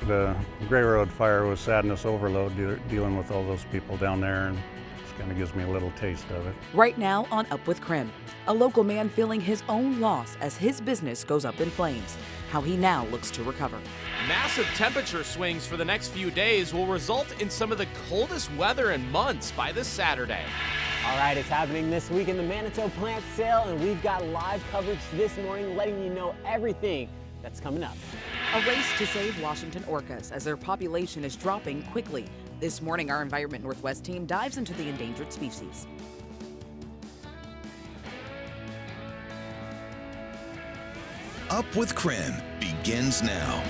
The Gray Road fire was sadness overload, dealing with all those people down there, and it kind of gives me a little taste of it. Right now on Up with KREM, a local man feeling his own loss as his business goes up in flames, how he now looks to recover. Massive temperature swings for the next few days will result in some of the coldest weather in months by this Saturday. All right, it's happening this week in the Manito plant sale, and we've got live coverage this morning letting you know everything that's coming up. A race to save Washington orcas as their population is dropping quickly. This morning, our Environment Northwest team dives into the endangered species. Up with KREM begins now.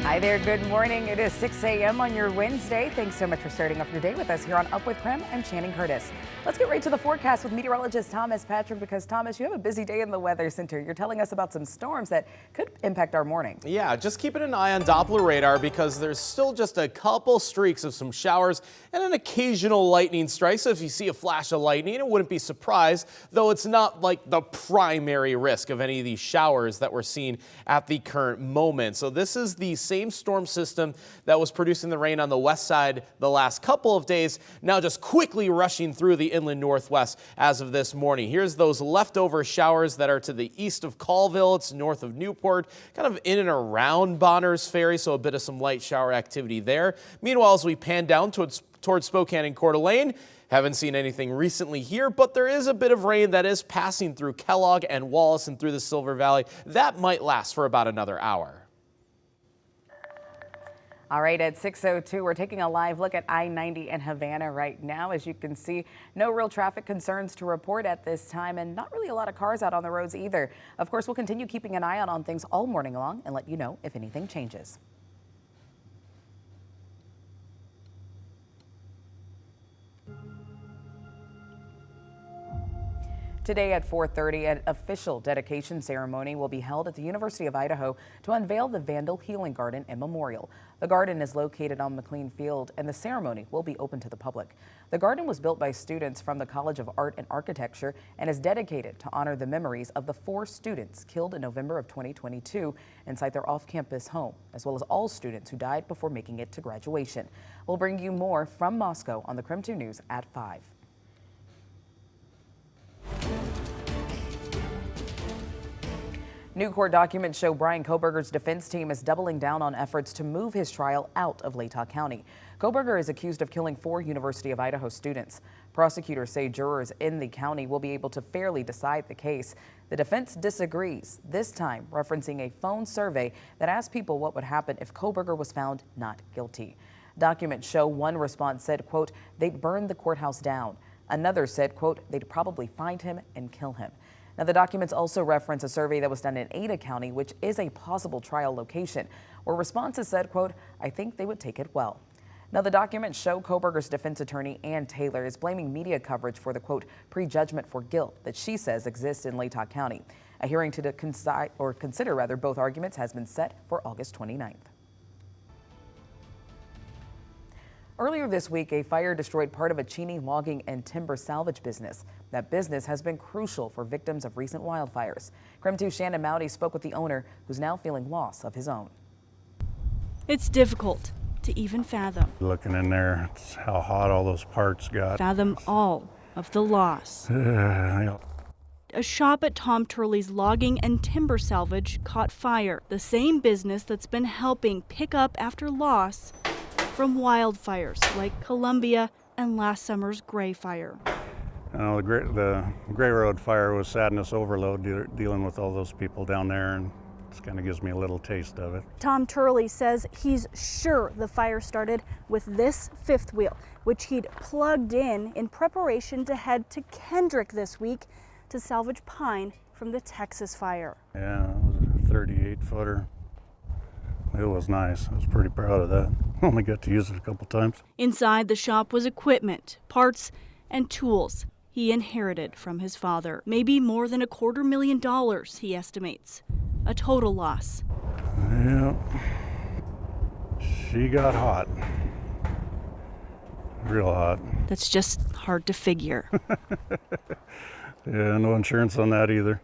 Hi there, good morning. It is 6 a.m. on your Wednesday. Thanks so much for starting off your day with us here on Up with KREM. I'm Shannon Curtis. Let's get right to the forecast with meteorologist Thomas Patrick, because Thomas, you have a busy day in the Weather Center. You're telling us about some storms that could impact our morning. Yeah, just keeping an eye on Doppler radar because there's still just a couple streaks of some showers and an occasional lightning strike. So if you see a flash of lightning, it wouldn't be surprised, though it's not like the primary risk of any of these showers that we're seeing at the current moment. So this is the same storm system that was producing the rain on the west side the last couple of days, now just quickly rushing through the inland northwest as of this morning. Here's those leftover showers that are to the east of Colville. It's north of Newport, kind of in and around Bonners Ferry, so a bit of some light shower activity there. Meanwhile, as we pan down towards Spokane and Coeur d'Alene, haven't seen anything recently here, but there is a bit of rain that is passing through Kellogg and Wallace and through the Silver Valley. That might last for about another hour. All right, at 6:02, we're taking a live look at I-90 in Havana right now. As you can see, no real traffic concerns to report at this time, and not really a lot of cars out on the roads either. Of course, we'll continue keeping an eye out on things all morning long and let you know if anything changes. Today at 4:30, an official dedication ceremony will be held at the University of Idaho to unveil the Vandal Healing Garden and Memorial. The garden is located on McLean Field, and the ceremony will be open to the public. The garden was built by students from the College of Art and Architecture and is dedicated to honor the memories of the 4 students killed in November of 2022 inside their off-campus home, as well as all students who died before making it to graduation. We'll bring you more from Moscow on the KREM 2 News at 5. New court documents show Brian Kohberger's defense team is doubling down on efforts to move his trial out of Latah County. Kohberger is accused of killing 4 University of Idaho students. Prosecutors say jurors in the county will be able to fairly decide the case. The defense disagrees, this time referencing a phone survey that asked people what would happen if Kohberger was found not guilty. Documents show one response said, quote, they'd burn the courthouse down. Another said, quote, they'd probably find him and kill him. Now, the documents also reference a survey that was done in Ada County, which is a possible trial location, where responses said, quote, I think they would take it well. Now, the documents show Kohberger's defense attorney, Ann Taylor, is blaming media coverage for the, quote, prejudgment for guilt that she says exists in Latah County. A hearing to consider both arguments has been set for August 29th. Earlier this week, a fire destroyed part of a Cheney logging and timber salvage business. That business has been crucial for victims of recent wildfires. KREM 2's Shannon Mowdy spoke with the owner, who's now feeling loss of his own. It's difficult to even fathom. Looking in there, it's how hot all those parts got. Fathom all of the loss. A shop at Tom Turley's logging and timber salvage caught fire. The same business that's been helping pick up after loss from wildfires like Columbia and last summer's Gray Fire. The Gray Road fire was sadness overload, dealing with all those people down there, and it kind of gives me a little taste of it. Tom Turley says he's sure the fire started with this fifth wheel, which he'd plugged in preparation to head to Kendrick this week to salvage pine from the Texas fire. Yeah, it was a 38-footer. It was nice. I was pretty proud of that. Only got to use it a couple times. Inside the shop was equipment, parts, and tools he inherited from his father. Maybe more than $250,000, he estimates. A total loss. Yeah. She got hot. Real hot. That's just hard to figure. Yeah, no insurance on that either.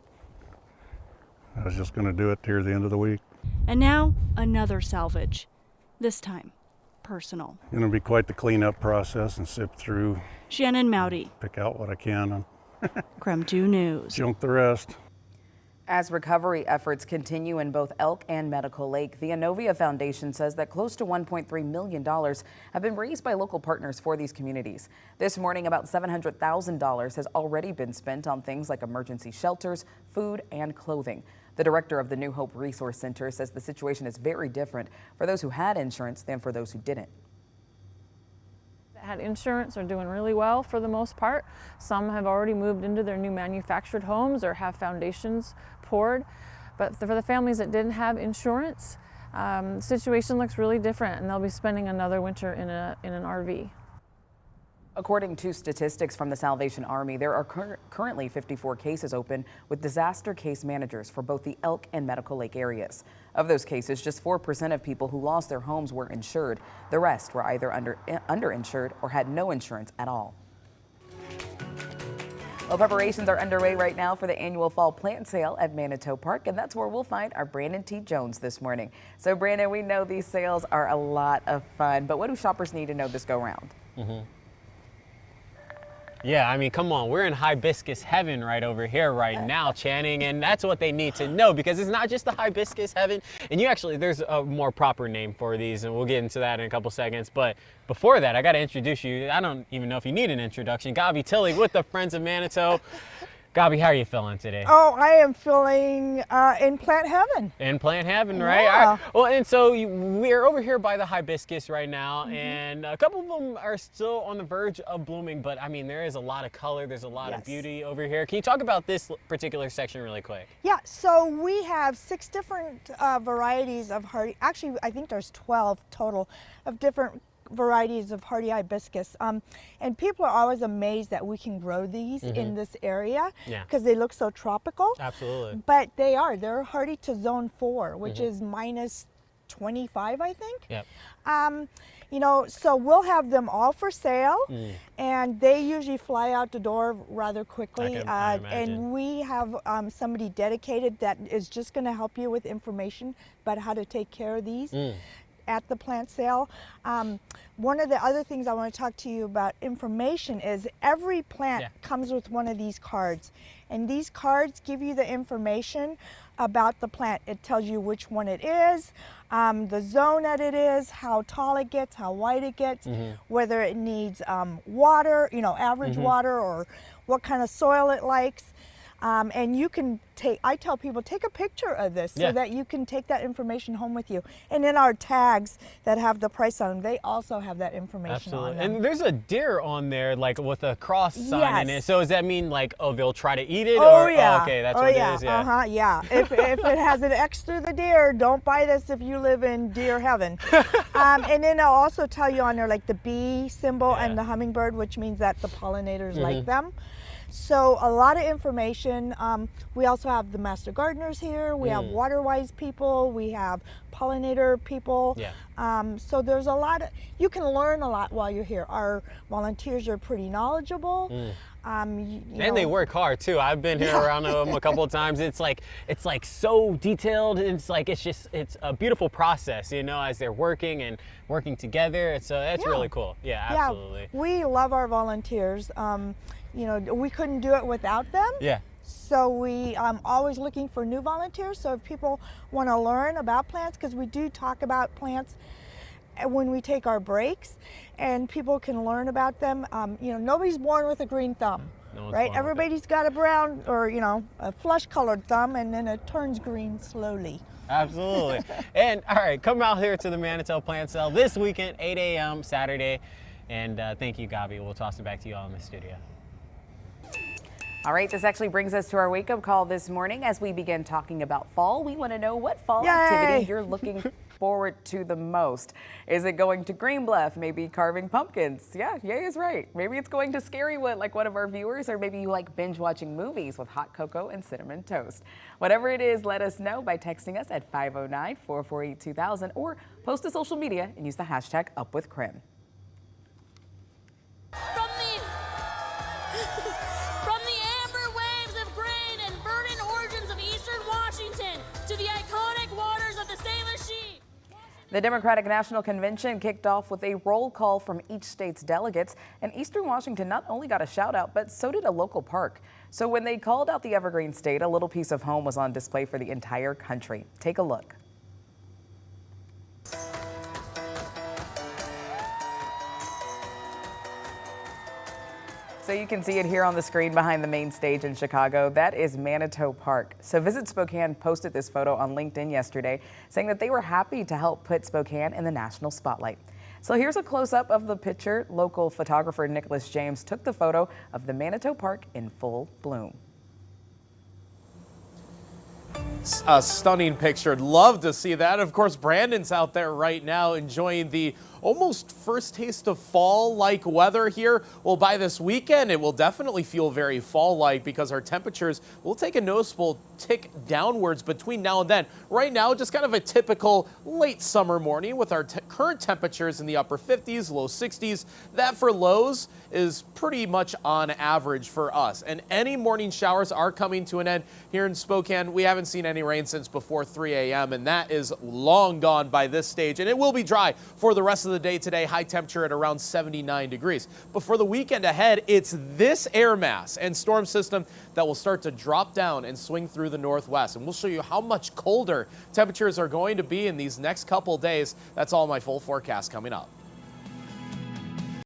I was just going to do it here at the end of the week. And now, another salvage. This time, personal. It'll be quite the cleanup process and sift through, Shannon Mowdy, pick out what I can and KREM 2 News. junk the rest. As recovery efforts continue in both Elk and Medical Lake, the Inovia Foundation says that close to $1.3 million have been raised by local partners for these communities. This morning, about $700,000 has already been spent on things like emergency shelters, food, and clothing. The director of the New Hope Resource Center says the situation is very different for those who had insurance than for those who didn't. Had insurance are doing really well for the most part. Some have already moved into their new manufactured homes or have foundations poured. But for the families that didn't have insurance, the situation looks really different, and they'll be spending another winter in an RV. According to statistics from the Salvation Army, there are currently 54 cases open with disaster case managers for both the Elk and Medical Lake areas. Of those cases, just 4% of people who lost their homes were insured. The rest were either underinsured or had no insurance at all. Well, preparations are underway right now for the annual fall plant sale at Manito Park, and that's where we'll find our Brandon T. Jones this morning. So, Brandon, we know these sales are a lot of fun, but what do shoppers need to know this go round? Yeah, I mean, come on, we're in hibiscus heaven right over here right now, Channing, and that's what they need to know, because it's not just the hibiscus heaven, and there's a more proper name for these, and we'll get into that in a couple seconds, but before that, I got to introduce you. I don't even know if you need an introduction. Gabi Tilly with the Friends of Manito. Gabi, how are you feeling today? Oh, I am feeling in plant heaven. In plant heaven, right? Yeah. All right. Well, and so we're over here by the hibiscus right now, and a couple of them are still on the verge of blooming, but I mean, there is a lot of color, there's a lot of beauty over here. Can you talk about this particular section really quick? Yeah, so we have 6 different varieties of hardy, actually I think there's 12 total of different varieties of hardy hibiscus, and people are always amazed that we can grow these in this area because they look so tropical. Absolutely. But they're hardy to zone 4, which is minus 25, I think. Yep. You know, so we'll have them all for sale, and they usually fly out the door rather quickly. I imagine. And we have somebody dedicated that is just going to help you with information about how to take care of these at the plant sale. One of the other things I want to talk to you about information is every plant comes with one of these cards, and these cards give you the information about the plant. It tells you which one it is, the zone that it is, how tall it gets, how wide it gets, whether it needs water, average water, or what kind of soil it likes. And you can I tell people, take a picture of this so that you can take that information home with you. And in our tags that have the price on them, they also have that information on them. And there's a deer on there, like with a cross sign in it. So does that mean like, they'll try to eat it? Oh, or, yeah. Oh, okay, that's what it is. Yeah. Yeah. If it has an X through the deer, don't buy this if you live in deer heaven. And then I'll also tell you on there like the bee symbol and the hummingbird, which means that the pollinators like them. So a lot of information. We also have the master gardeners here. We have water-wise people. We have pollinator people. So there's a lot of, you can learn a lot while you're here. Our volunteers are pretty knowledgeable. And they work hard too. I've been here around them a couple of times. It's like so detailed. It's a beautiful process, as they're working and working together. It's really cool. Yeah, absolutely. Yeah, we love our volunteers. We couldn't do it without them. Yeah. So we always looking for new volunteers. So if people want to learn about plants, because we do talk about plants when we take our breaks, and people can learn about them. Nobody's born with a green thumb, right? Everybody's got a brown or a flesh-colored thumb, and then it turns green slowly. Absolutely. And all right, come out here to the Manito Plant Sale this weekend, 8 a.m. Saturday. And thank you, Gabi. We'll toss it back to you all in the studio. All right, this actually brings us to our wake-up call this morning. As we begin talking about fall, we want to know what fall activity you're looking forward to the most. Is it going to Green Bluff? Maybe carving pumpkins? Yeah, Yay is right. Maybe it's going to Scarywood like one of our viewers, or maybe you like binge watching movies with hot cocoa and cinnamon toast. Whatever it is, let us know by texting us at 509-448-2000 or post to social media and use the hashtag #UpWithKREM. From the amber waves of grain and verdant origins of eastern Washington to the iconic waters of the The Democratic National Convention kicked off with a roll call from each state's delegates, and Eastern Washington not only got a shout out, but so did a local park. So when they called out the Evergreen State, a little piece of home was on display for the entire country. Take a look. So you can see it here on the screen behind the main stage in Chicago. That is Manito Park. So Visit Spokane posted this photo on LinkedIn yesterday, saying that they were happy to help put Spokane in the national spotlight. So here's a close-up of the picture. Local photographer Nicholas James took the photo of the Manito Park in full bloom. A stunning picture. Love to see that. Of course, Brandon's out there right now enjoying the almost first taste of fall-like weather here. Well, by this weekend, it will definitely feel very fall-like because our temperatures will take a noticeable tick downwards between now and then. Right now, just kind of a typical late summer morning with our current temperatures in the upper 50s, low 60s. That for lows is pretty much on average for us. And any morning showers are coming to an end here in Spokane. We haven't seen any rain since before 3 a.m. and that is long gone by this stage. And it will be dry for the rest of the day today, high temperature at around 79 degrees. But for the weekend ahead, it's this air mass and storm system that will start to drop down and swing through the northwest. And we'll show you how much colder temperatures are going to be in these next couple days. That's all my full forecast coming up.